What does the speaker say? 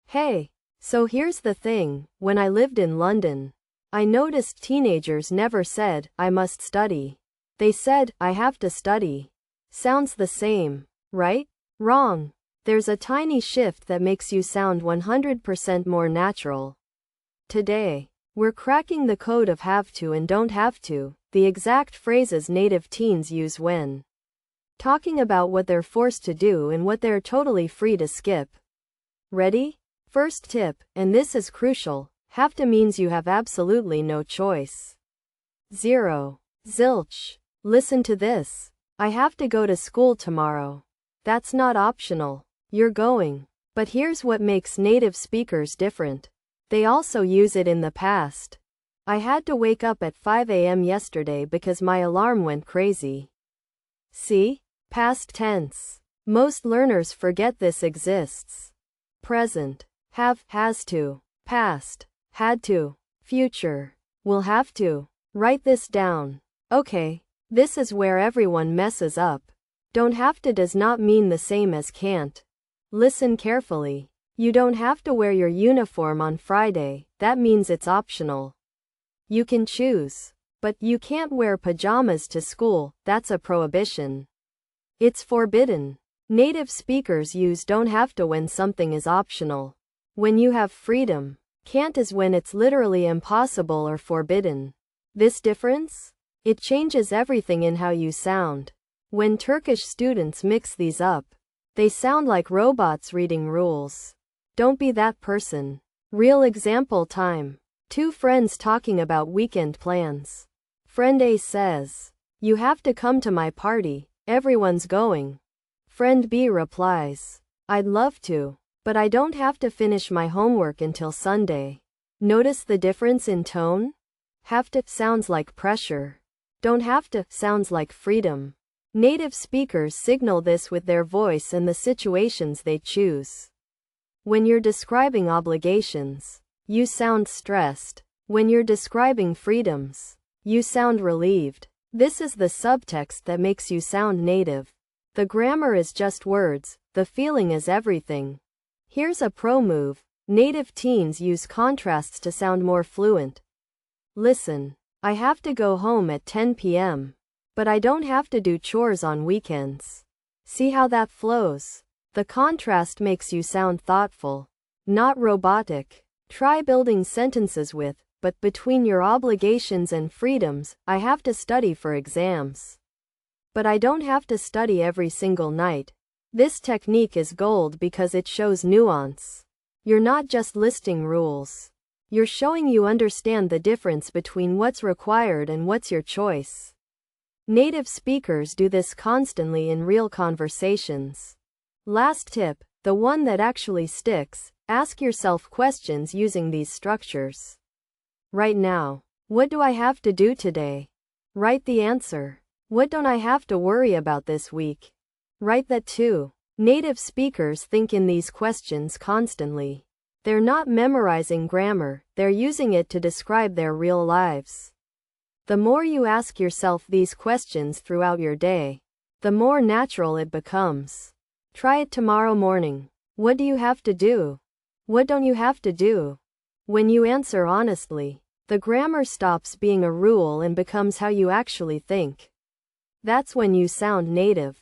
Hey, so here's the thing, when I lived in London, I noticed teenagers never said, I must study. They said, I have to study. Sounds the same, right? Wrong. There's a tiny shift that makes you sound 100% more natural. Today, we're cracking the code of have to and don't have to, the exact phrases native teens use when talking about what they're forced to do and what they're totally free to skip. Ready? First tip, and this is crucial, have to means you have absolutely no choice. 0. Zilch. Listen to this. I have to go to school tomorrow. That's not optional. You're going. But here's what makes native speakers different. They also use it in the past. I had to wake up at 5 a.m. yesterday because my alarm went crazy. See? Past tense. Most learners forget this exists. Present. Have, has to. Past. Had to. Future. Will have to. Write this down. Okay. This is where everyone messes up. Don't have to does not mean the same as can't. Listen carefully. You don't have to wear your uniform on Friday, that means it's optional. You can choose. But you can't wear pajamas to school, that's a prohibition. It's forbidden. Native speakers use don't have to when something is optional. When you have freedom. Can't is when it's literally impossible or forbidden. This difference? It changes everything in how you sound. When Turkish students mix these up, they sound like robots reading rules. Don't be that person. Real example time. Two friends talking about weekend plans. Friend A says, you have to come to my party, everyone's going. Friend B replies, I'd love to, but I don't have to finish my homework until Sunday. Notice the difference in tone? Have to sounds like pressure. Don't have to sounds like freedom. Native speakers signal this with their voice and the situations they choose. When you're describing obligations, you sound stressed. When you're describing freedoms, you sound relieved. This is the subtext that makes you sound native. The grammar is just words, the feeling is everything. Here's a pro move. Native teens use contrasts to sound more fluent. Listen, I have to go home at 10 p.m. But I don't have to do chores on weekends. See how that flows? The contrast makes you sound thoughtful, not robotic. Try building sentences with, but between your obligations and freedoms, I have to study for exams. But I don't have to study every single night. This technique is gold because it shows nuance. You're not just listing rules. You're showing you understand the difference between what's required and what's your choice. Native speakers do this constantly in real conversations. Last tip, the one that actually sticks, ask yourself questions using these structures. Right now, what do I have to do today? Write the answer. What don't I have to worry about this week? Write that too. Native speakers think in these questions constantly. They're not memorizing grammar, they're using it to describe their real lives. The more you ask yourself these questions throughout your day, the more natural it becomes. Try it tomorrow morning. What do you have to do? What don't you have to do? When you answer honestly, the grammar stops being a rule and becomes how you actually think. That's when you sound native.